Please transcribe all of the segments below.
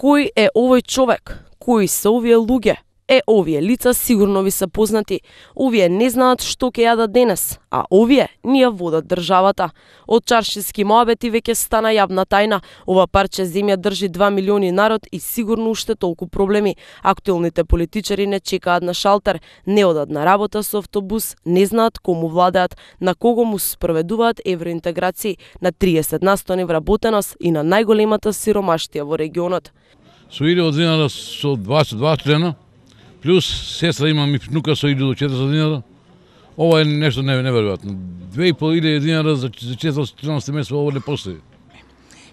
Кој е овој човек? Кои се овие луѓе? Овие лица сигурно ви се познати. Овие не знаат што ќе јадат денес, а овие ни ја водат државата. Од чаршиски моабети веќе стана јавна тајна. Ова парче земја држи 2 милиони народ и сигурно уште толку проблеми. Актуелните политичари не чекаат на шалтер, не одат на работа со автобус, не знаат кому владеат, на кого му спроведуваат евроинтеграции, на 30% невработеност и на најголемата сиромаштија во регионот. Со иде од динара со 22 члена, плюс сестра имам и внука со иде до 400 динара. Ова е нешто неверојатно. 2500 динара за 414 месеца, ова не постои.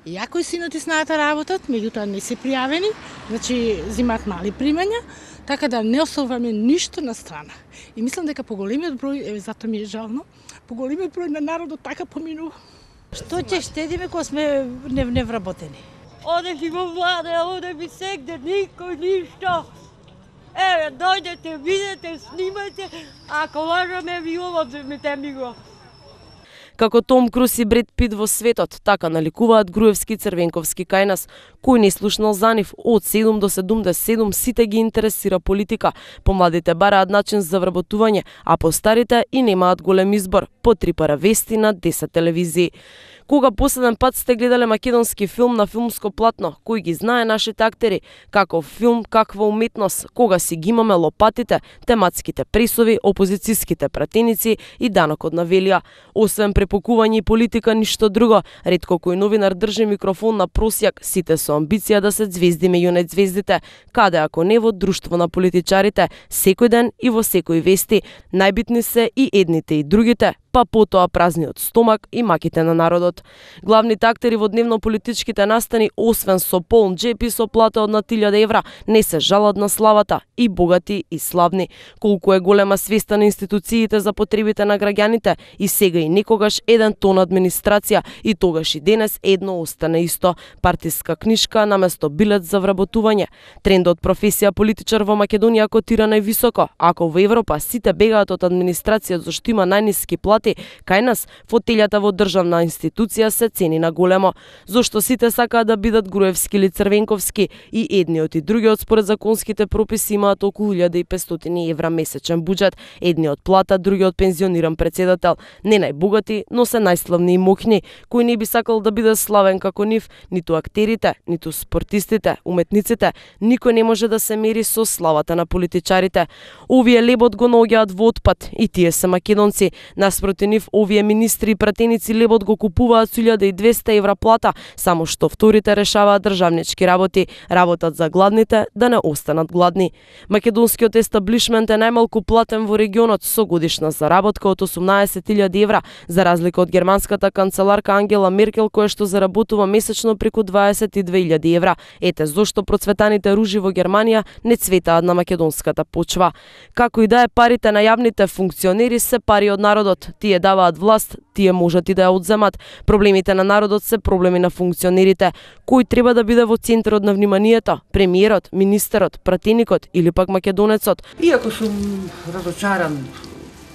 Иако и синоти знаат работат, меѓутоа не се пријавени, значи зимаат мали примања, така да не оставаме ништо на страна. И мислам дека поголемиот број, зато ми е жално, поголемиот број на народот така поминува. Што ќе штедиме кога сме невработени? Оде си го владе, оде ми сегде, никој ништо. Еве, дојдете, видете, снимајте, ако лажаме ви ова, земете ми го. Како Том Круз и Бред Пит во светот, така наликуваат Груевски и Црвенковски кај нас. Кој не слушнал за нив, од 7 до 77 сите ги интересира политика. Помладите бараат начин за вработување, а постарите и немаат голем избор, по 3 пара вести на 10 телевизии. Кога последен пат сте гледале македонски филм на филмско платно, кој ги знае нашите актери, каков филм, каква уметност, кога си ги имаме лопатите, тематските пресови, опозицијските пратеници и данокот на Велија. Освен препокување и политика, ништо друго. Ретко кој новинар држи микрофон на просјак, сите со амбиција да се ѕвезди меѓу најзвездите, каде ако не во друштво на политичарите, секој ден и во секој вести, најбитни се и едните и другите, па потоа празниот стомак и маките на народот. Главните актери во дневно-политичките настани, освен со полн джеп и со плата од на 1000 евра, не се жалат на славата, и богати и славни. Колку е голема свеста на институциите за потребите на граѓаните, и сега и некогаш еден тон администрација, и тогаш и денес едно остане исто, партиска книшка наместо билет за вработување. Трендот професија политичар во Македонија котира највисоко, ако во Европа сите бегаат од администрација зашто има најниски плати, кај нас фотелјата во државна институција се цени на големо. Зошто сите сакаат да бидат Груевски или Црвенковски, и едниот и другиот според законските прописи имаат околу 1500 евра месечен буџет, едниот плата, другиот пензиониран председател, не најбогати, но се најславни и мокни. Кој не би сакал да биде славен како нив, ниту актерите, ниту спортистите, уметниците, никој не може да се мери со славата на политичарите. Овие лебот го наоѓаат во отпад, и тие се македонци. Наспроти нив, овие министри и пратеници лебот го купуваат со 1200 евра плата, само што вторите решаваат државнички работи, работат за гладните да не останат гладни. Македонскиот естаблишмент е најмалку платен во регионот со годишна заработка од 18.000 евра, за разлика од германската канцеларка Ангела Меркел, која што заработува месечно преку 22.000 евра. Ете зошто процветаните ружи во Германија не цветаат на македонската почва. Како и да е, парите на јавните функционери се пари од народот. Тие даваат власт, тие можат и да ја одземат. Проблемите на народот се проблеми на функционерите. Кој треба да биде во центарот на вниманието? Премиерот, министерот, пратеникот или пак македонецот? Иако сум разочаран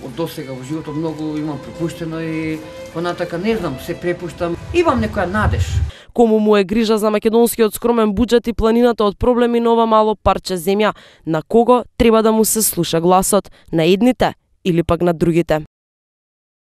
од досега во животот, многу имам пропуштено и понатака не знам, се препуштам. Имам некоја надеж. Кому му е грижа за македонскиот скромен буџет и планината од проблеми на ова мало парче земја? На кого треба да му се слуша гласот? На едните или пак на другите?